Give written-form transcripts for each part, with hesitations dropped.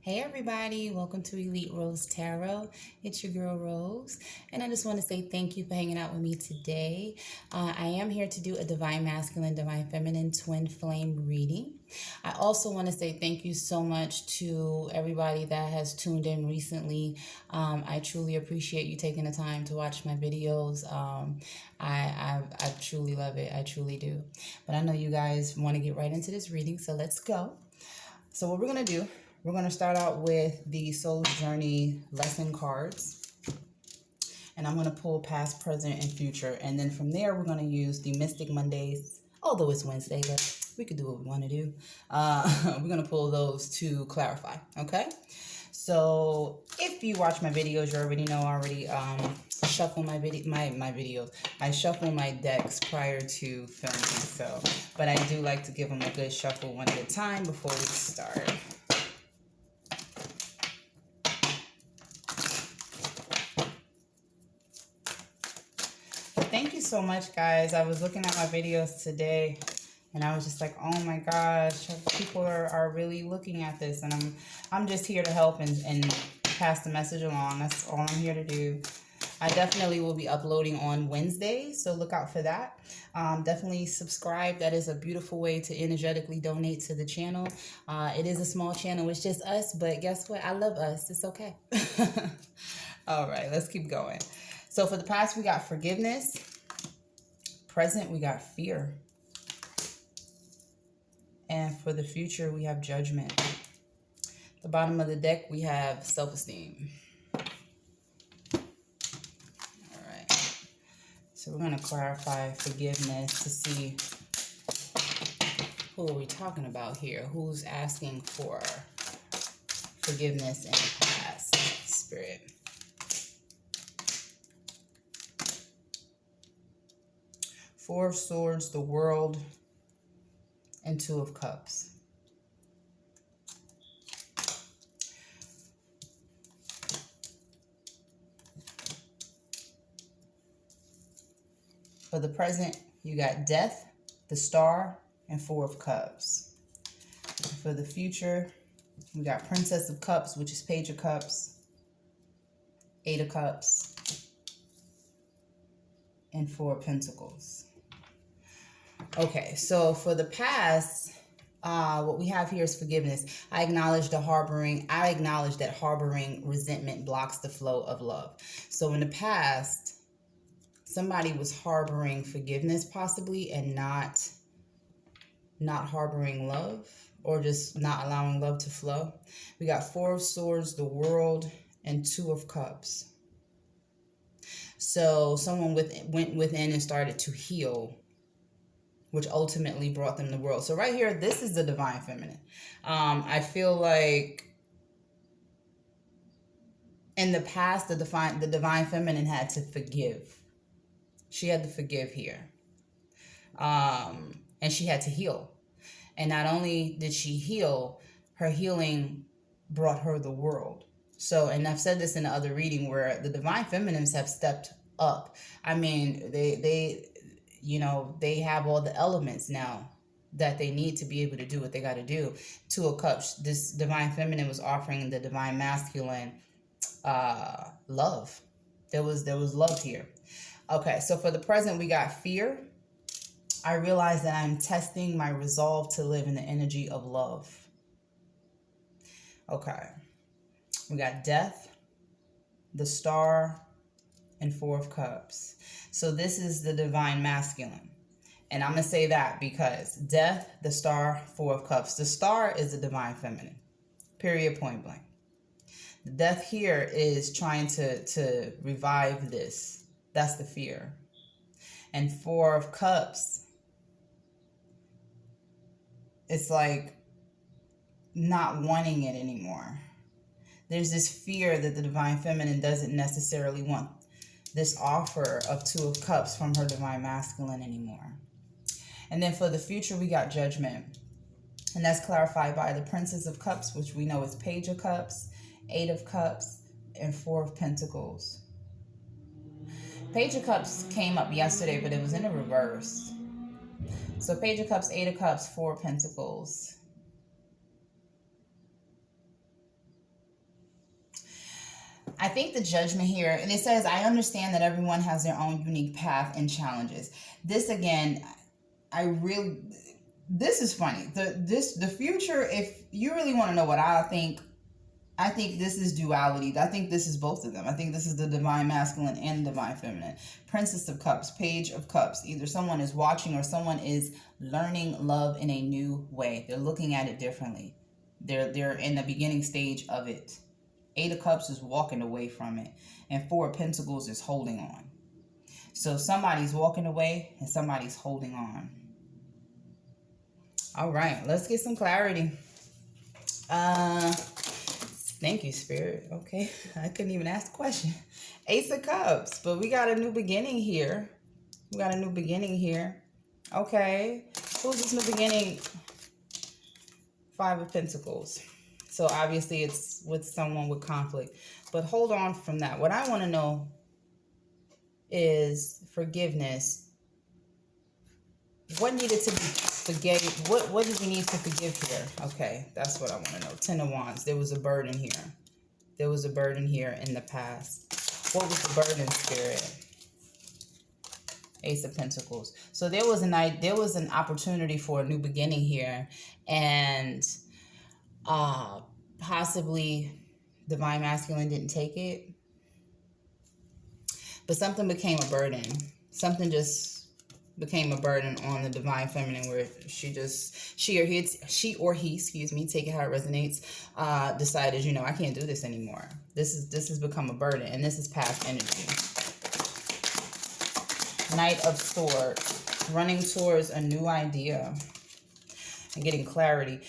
Hey everybody, welcome to Elite Rose Tarot. It's your girl Rose, and I just want to say thank you for hanging out with me today. I am here to do a Divine Masculine, Divine Feminine Twin Flame reading. I also want to say thank you so much to everybody that has tuned in recently. I truly appreciate you taking the time to watch my videos. I truly love it. I truly do. But I know you guys want to get right into this reading, so let's go. So what we're going to do, we're going to start out with the Soul Journey lesson cards. And I'm going to pull past, present, and future. And then from there, we're going to use the Mystic Mondays. Although it's Wednesday, but we could do what we want to do. We're going to pull those to clarify. Okay? So if you watch my videos, you already know I already shuffle my videos. I shuffle my decks prior to filming. So, but I do like to give them a good shuffle one at a time before we start. Thank you so much, guys. I was looking at my videos today and I was just like, oh my gosh, people are really looking at this, and I'm just here to help and pass the message along. That's all I'm here to do. I definitely will be uploading on Wednesday, so look out for that. Definitely subscribe. That is a beautiful way to energetically donate to the channel. It is a small channel. It's just us, but guess what? I love us. It's okay. All right, let's keep going. So for the past, we got forgiveness. Present, we got fear. And for the future, we have judgment. The bottom of the deck, we have self-esteem. All right. So we're going to clarify forgiveness to see who are we talking about here. Who's asking for forgiveness in the past, Spirit. Four of Swords, the World, and Two of Cups. For the present, you got Death, the Star, and Four of Cups. For the future, we got Princess of Cups, which is Page of Cups, Eight of Cups, and Four of Pentacles. Okay, so for the past, what we have here is forgiveness. I acknowledge that harboring resentment blocks the flow of love. So in the past, somebody was harboring forgiveness possibly and not harboring love, or just not allowing love to flow. We got Four of Swords, the World, and Two of Cups. So someone went within and started to heal, which ultimately brought them the world. So right here, this is the Divine Feminine. I feel like in the past, the Divine Feminine had to forgive. She had to forgive here. And she had to heal. And not only did she heal, her healing brought her the world. So, and I've said this in the other reading where the Divine Feminines have stepped up. I mean, they have all the elements now that they need to be able to do what they got to do. Two of Cups, this Divine Feminine was offering the Divine Masculine love. There was love here. Okay, so for the present, we got fear. I realize that I'm testing my resolve to live in the energy of love. Okay, we got Death, the Star, and Four of Cups. So this is the Divine Masculine. And I'm going to say that because Death, the Star, Four of Cups. The Star is the Divine Feminine. Period, point blank. The Death here is trying to revive this. That's the fear. And Four of Cups, it's like not wanting it anymore. There's this fear that the Divine Feminine doesn't necessarily want this offer of Two of Cups from her Divine Masculine anymore. And then for the future, we got Judgment. And that's clarified by the Princess of Cups, which we know is Page of Cups, Eight of Cups, and Four of Pentacles. Page of Cups came up yesterday, but it was in a reverse. So Page of Cups, Eight of Cups, Four of Pentacles. think the Judgment here, and it says, I understand that everyone has their own unique path and challenges. This again, this is funny. The future, if you really want to know what I think this is duality. I think this is both of them. I think this is the divine masculine and divine feminine. Princess of Cups, Page of Cups. Either someone is watching or someone is learning love in a new way. They're looking at it differently. They're in the beginning stage of it. 8 of Cups is walking away from it. And 4 of Pentacles is holding on. So somebody's walking away and somebody's holding on. All right, let's get some clarity. Thank you, Spirit. Okay, I couldn't even ask the question. Ace of Cups, but we got a new beginning here. Okay, who's this new beginning? 5 of Pentacles. So obviously it's with someone with conflict. But hold on from that. What I want to know is forgiveness. What needed to be forgave? What did you need to forgive here? Okay, that's what I want to know. 10 of Wands. There was a burden here. There was a burden here in the past. What was the burden, Spirit? Ace of Pentacles. So there was an opportunity for a new beginning here, and possibly divine masculine didn't take it, but something became a burden. Something just became a burden on the divine feminine, where she or he, excuse me, take it how it resonates, decided, you know, I can't do this anymore. This has become a burden, and this is past energy. Knight of Swords, running towards a new idea and getting clarity.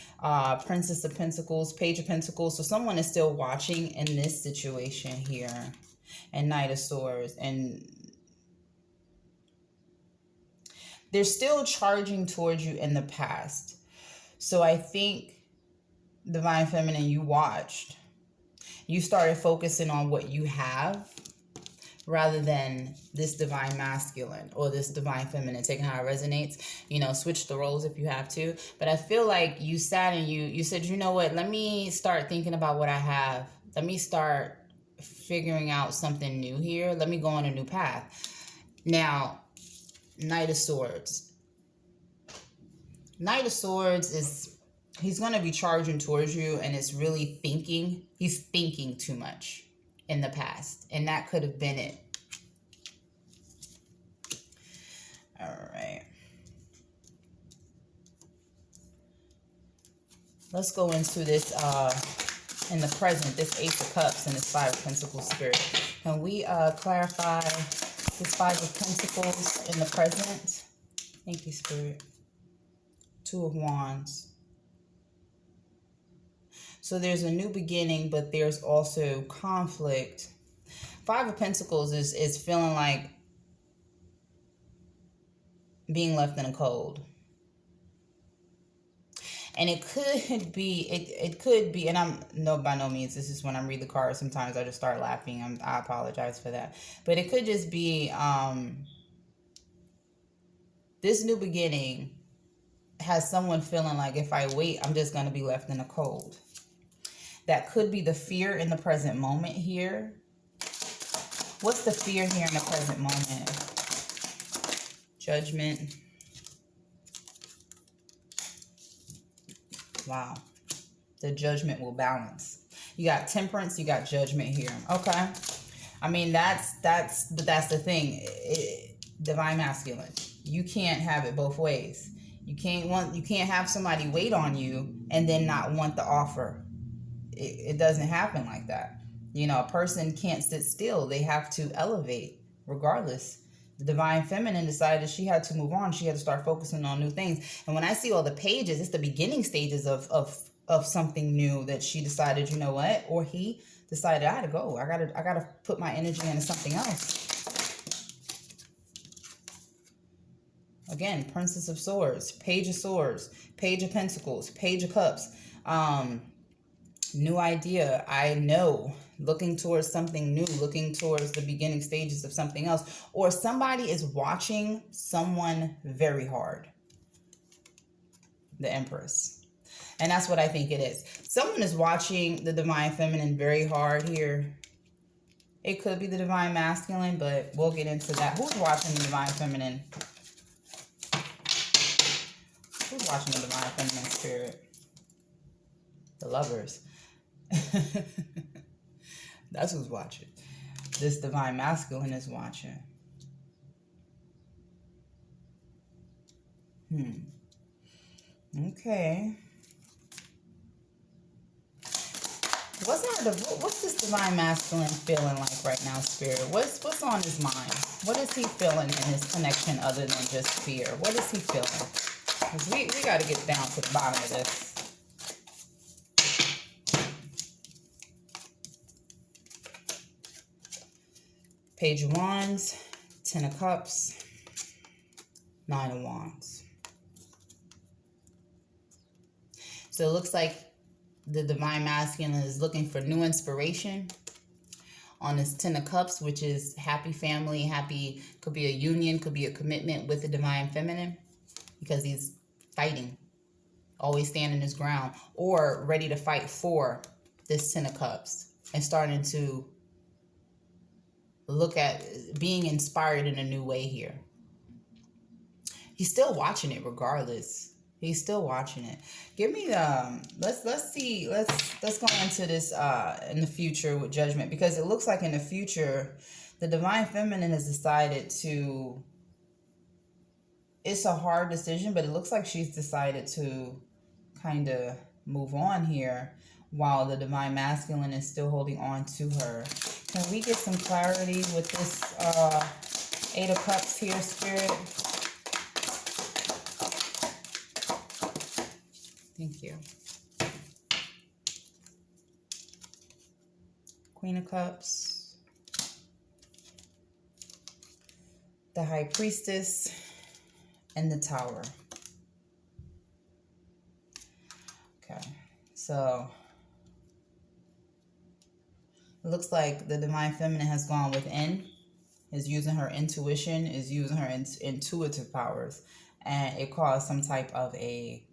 Princess of Pentacles, Page of Pentacles. So someone is still watching in this situation here. And Knight of Swords. And they're still charging towards you in the past. So I think, divine feminine, you watched. You started focusing on what you have, rather than this divine masculine or this divine feminine, taking how it resonates. You know, switch the roles if you have to. But I feel like you sat and you said, you know what, let me start thinking about what I have. Let me start figuring out something new here. Let me go on a new path. Now, Knight of Swords. Knight of Swords is, he's going to be charging towards you, and it's really thinking. He's thinking too much in the past, and that could have been it. All right, let's go into this in the present, this Ace of Cups and this 5 of Pentacles, Spirit. Can we clarify this 5 of Pentacles in the present? Thank you, Spirit. 2 of Wands. So there's a new beginning, but there's also conflict. 5 of Pentacles is feeling like being left in the cold. And it could be, and by no means, this is when I read the cards, sometimes I just start laughing. I apologize for that. But it could just be, this new beginning has someone feeling like, if I wait, I'm just going to be left in the cold. That could be the fear in the present moment here. What's the fear here in the present moment? Judgment. Wow. The Judgment will balance. You got Temperance, you got Judgment here. Okay. I mean, that's the thing. Divine masculine. You can't have it both ways. You can't have somebody wait on you and then not want the offer. It doesn't happen like that. You know, a person can't sit still. They have to elevate regardless. The divine feminine decided she had to move on. She had to start focusing on new things. And when I see all the pages, it's the beginning stages of something new that she decided, you know what? Or he decided, I gotta go. I gotta put my energy into something else. Again, Princess of Swords, Page of Swords, Page of Pentacles, Page of Cups. New idea. I know. Looking towards something new, looking towards the beginning stages of something else. Or somebody is watching someone very hard. The Empress. And that's what I think it is. Someone is watching the divine feminine very hard here. It could be the Divine Masculine, but we'll get into that. Who's watching the Divine Feminine? Who's watching the Divine Feminine Spirit? The Lovers. That's who's watching. This Divine Masculine is watching. Okay. What's this Divine Masculine feeling like right now, Spirit? What's on his mind? What is he feeling in his connection other than just fear? What is he feeling? Because we got to get down to the bottom of this. Page of Wands, 10 of Cups, 9 of Wands. So it looks like the Divine Masculine is looking for new inspiration on this 10 of Cups, which is happy family, happy, could be a union, could be a commitment with the Divine Feminine, because he's fighting, always standing his ground, or ready to fight for this 10 of Cups and starting to look at being inspired in a new way here. He's still watching it regardless. He's still watching it. Give me let's go into this in the future with Judgment, because it looks like in the future the Divine Feminine has decided to, it's a hard decision, but it looks like she's decided to kind of move on here while the Divine Masculine is still holding on to her. Can we get some clarity with this 8 of Cups here, Spirit? Thank you. Queen of Cups. The High Priestess. And the Tower. Okay. So it looks like the Divine Feminine has gone within, is using her intuition, is using her intuitive powers, and it causes some type of a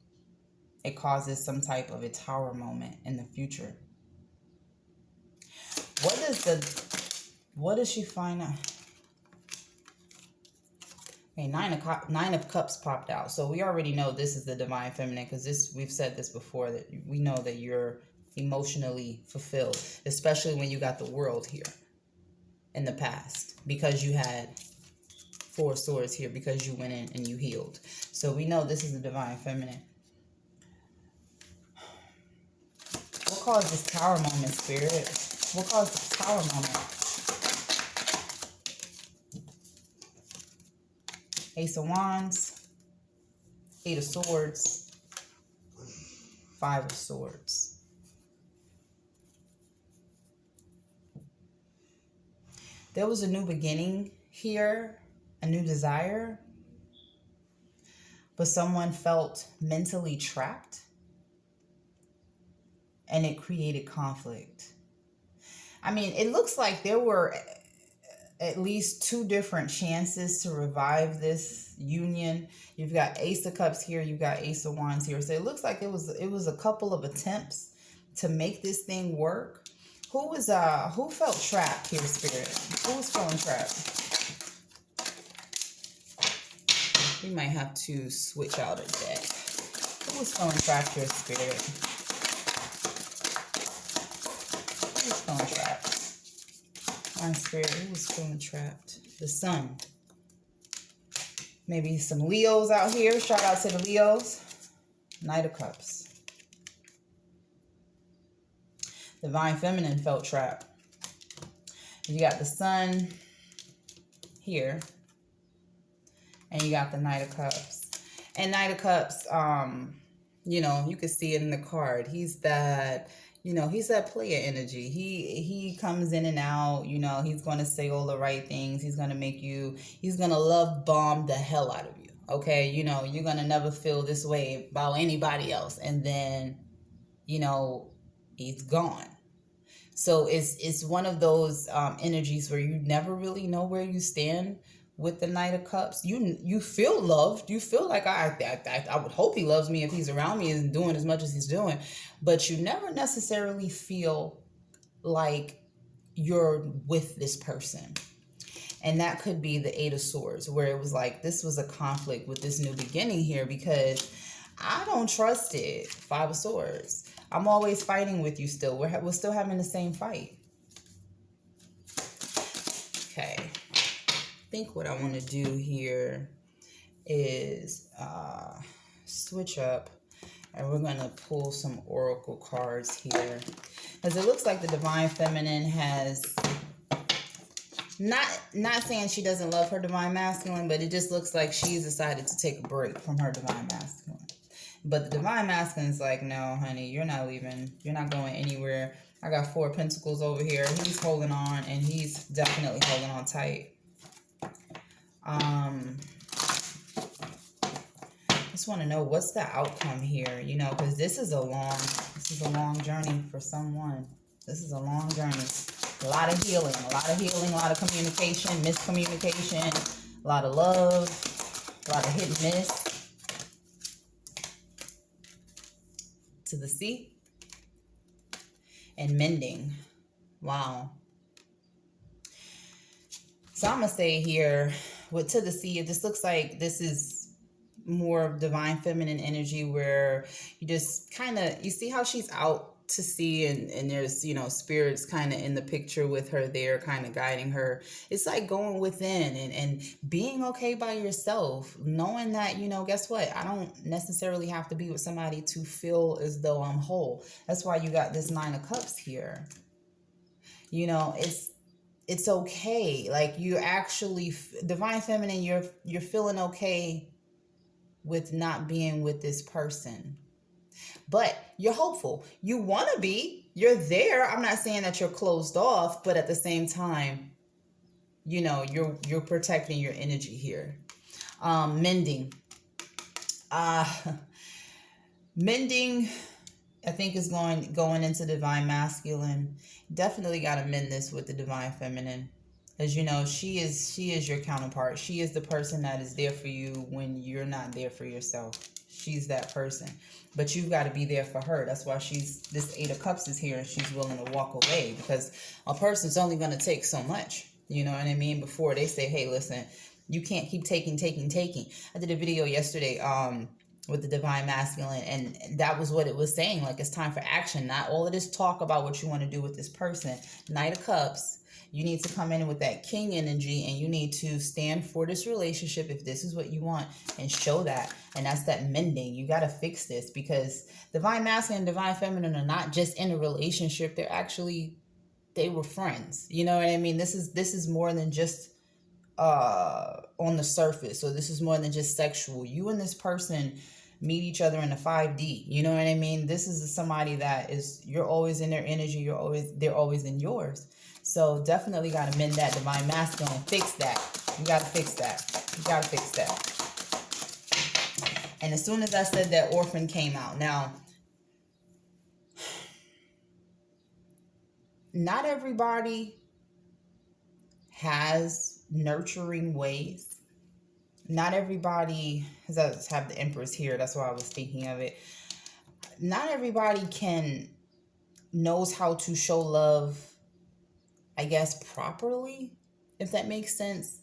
Tower moment in the future. What does she find out? Okay, 9 of Cups popped out. So we already know this is the Divine Feminine, because we've said this before, that we know that you're emotionally fulfilled, especially when you got the World here in the past, because you had 4 of Swords here, because you went in and you healed. So we know this is the Divine Feminine. What caused this Tower moment, Spirit? What caused this Tower moment? Ace of Wands, 8 of Swords, 5 of Swords. There was a new beginning here, a new desire, but someone felt mentally trapped, and it created conflict. I mean, it looks like there were at least 2 different chances to revive this union. You've got Ace of Cups here, you've got Ace of Wands here. So it looks like it was a couple of attempts to make this thing work. Who felt trapped here, Spirit? Who was feeling trapped? We might have to switch out a deck. Who was feeling trapped here, Spirit? Who was feeling trapped? My Spirit, who was feeling trapped? The Sun. Maybe some Leos out here. Shout out to the Leos. Knight of Cups. Divine Feminine felt trapped. You got the Sun here. And you got the Knight of Cups. And Knight of Cups, you know, you can see it in the card. He's that, you know, he's that player energy. He comes in and out, you know, he's going to say all the right things. He's going to make you, he's going to love bomb the hell out of you. Okay. You know, you're going to never feel this way about anybody else. And then, you know, he's gone. So it's one of those energies where you never really know where you stand with the Knight of Cups. You feel loved. You feel like I would hope he loves me if he's around me and doing as much as he's doing. But you never necessarily feel like you're with this person. And that could be the Eight of Swords, where it was like, this was a conflict with this new beginning here because I don't trust it. Five of Swords. I'm always fighting with you still. We're still having the same fight. Okay. I think what I want to do here is switch up. And we're going to pull some oracle cards here. Because it looks like the Divine Feminine has... Not saying she doesn't love her Divine Masculine, but it just looks like she's decided to take a break from her Divine Masculine. But the Divine Masculine is like, no, honey, you're not leaving. You're not going anywhere. I got Four of Pentacles over here. He's holding on, and he's definitely holding on tight. Just want to know what's the outcome here, you know, because this is a long journey for someone. This is a long journey. A lot of healing, a lot of communication, miscommunication, a lot of love, a lot of hit and miss. To the sea. And mending. Wow. So I'm going to say here, with to the sea, it just looks like this is more Divine Feminine energy where you just kind of, you see how she's out to sea and there's, you know, spirits kind of in the picture with her there kind of guiding her. It's like going within and being okay by yourself, knowing that, you know, guess what? I don't necessarily have to be with somebody to feel as though I'm whole. That's why you got this Nine of Cups here. You know, it's okay. Like you actually, Divine Feminine, you're feeling okay with not being with this person. But you're hopeful. You want to be. You're there. I'm not saying that you're closed off, but at the same time, you know, you're protecting your energy here. Mending. Mending, I think, is going into Divine Masculine. Definitely got to mend this with the Divine Feminine. As you know, she is your counterpart. She is the person that is there for you when you're not there for yourself. She's that person. But you've got to be there for her. That's why this Eight of Cups is here and she's willing to walk away, because a person's only going to take so much. You know what I mean? Before they say, hey, listen, you can't keep taking. I did a video yesterday with the Divine Masculine, and that was what it was saying. Like, it's time for action. Not all of this talk about what you want to do with this person. Knight of Cups. You need to come in with that King energy, and you need to stand for this relationship if this is what you want, and show that. And that's that mending. You got to fix this, because Divine Masculine and Divine Feminine are not just in a relationship. They were friends. You know what I mean? This is more than just on the surface. So this is more than just sexual. You and this person meet each other in the 5D. You know what I mean? This is somebody that you're always in their energy. They're always in yours. So definitely got to mend that Divine Masculine. Fix that. You got to fix that. You got to fix that. And as soon as I said that, Orphan came out. Now, not everybody has nurturing ways. Not everybody does have the Empress here. That's why I was thinking of it. Not everybody knows how to show love, I guess, properly, if that makes sense.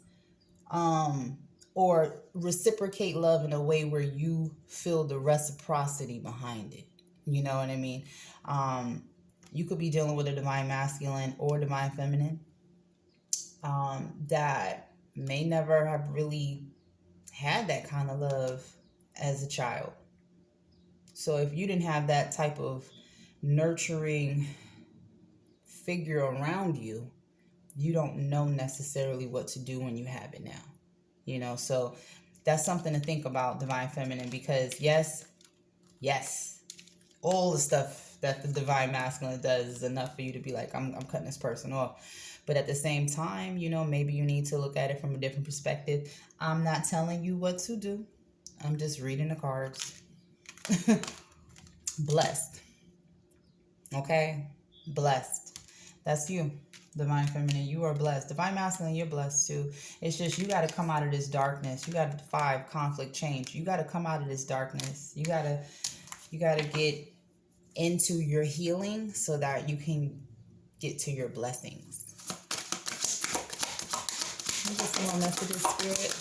Or reciprocate love in a way where you feel the reciprocity behind it. You know what I mean? You could be dealing with a Divine Masculine or Divine Feminine that may never have really had that kind of love as a child. So if you didn't have that type of nurturing figure around you, you don't know necessarily what to do when you have it now. You know, so that's something to think about, Divine Feminine, because yes, all the stuff that the Divine Masculine does is enough for you to be like, I'm cutting this person off. But at the same time, you know, maybe you need to look at it from a different perspective. I'm not telling you what to do. I'm just reading the cards. Blessed. Okay? Blessed. That's you, Divine Feminine. You are blessed. Divine Masculine, you're blessed too. It's just you got to come out of this darkness. You got to defy conflict, change. You got to come out of this darkness. You got to get into your healing so that you can get to your blessings. Get some more messages, Spirit.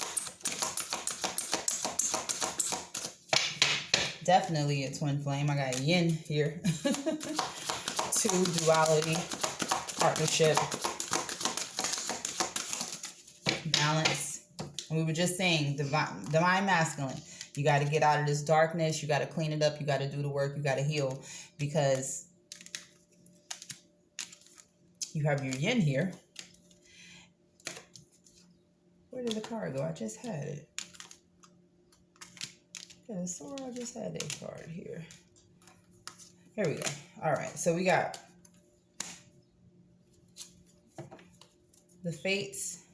Definitely a twin flame. I got yin here. Two, duality, partnership, balance. And we were just saying divine masculine. You got to get out of this darkness. You got to clean it up. You got to do the work. You got to heal, because you have your yin here. Where did the card go? I just had it. Yeah, so I just had a card here. Here we go. All right, so we got the fates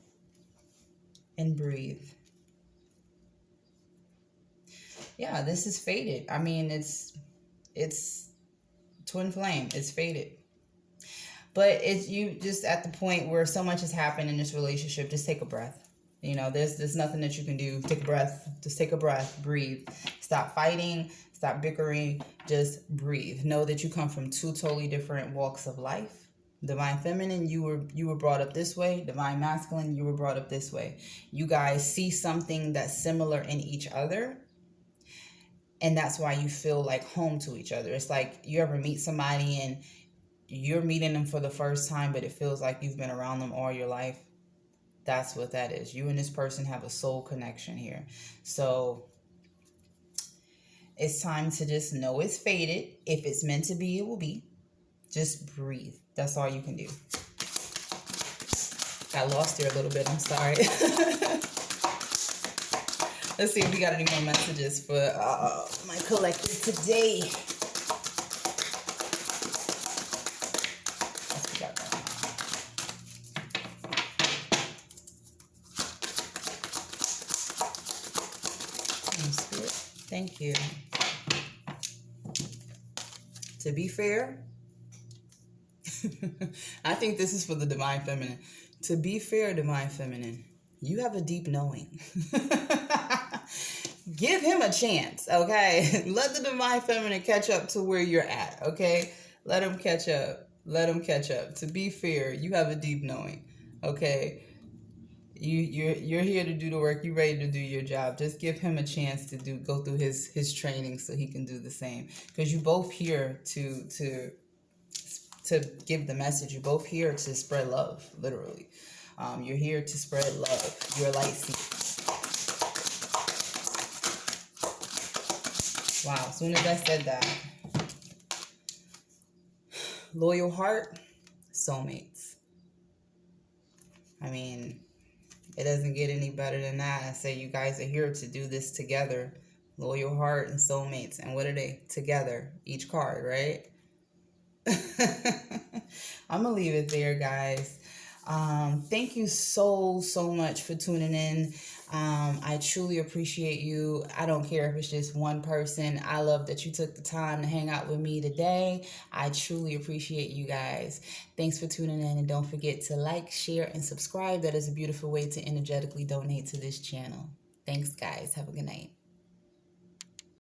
and breathe. Yeah, this is fated. I mean, it's twin flame. It's fated. But it's you just at the point where so much has happened in this relationship. Just take a breath. You know, there's nothing that you can do. Take a breath. Just take a breath. Breathe. Stop fighting. Stop bickering. Just breathe. Know that you come from two totally different walks of life. Divine feminine, you were brought up this way. Divine masculine, you were brought up this way. You guys see something that's similar in each other, and that's why you feel like home to each other. It's like you ever meet somebody and you're meeting them for the first time, but it feels like you've been around them all your life. That's what that is. You and this person have a soul connection here. So it's time to just know it's fated. If it's meant to be, it will be. Just breathe. That's all you can do. Got lost here a little bit. I'm sorry. Let's see if we got any more messages for my collective today. Spirit, thank you. To be fair, I think this is for the divine feminine. To be fair, divine feminine, you have a deep knowing. Give him a chance, okay? Let the divine feminine catch up to where you're at, okay? Let him catch up. Let him catch up. To be fair, you have a deep knowing, okay? You're here to do the work. You're ready to do your job. Just give him a chance to go through his training so he can do the same. Because you're both here to give the message. You're both here to spread love, literally. You're here to spread love. You're a light seed. Wow, as soon as I said that. Loyal heart, soulmates. I mean, it doesn't get any better than that. I say you guys are here to do this together. Loyal heart and soulmates. And what are they? Together. Each card, right? I'm going to leave it there, guys. Thank you so much for tuning in. I truly appreciate you. I don't care if it's just one person. I love that you took the time to hang out with me today. I truly appreciate you guys. Thanks for tuning in, and don't forget to like, share, and subscribe. That is a beautiful way to energetically donate to this channel. Thanks, guys. Have a good night.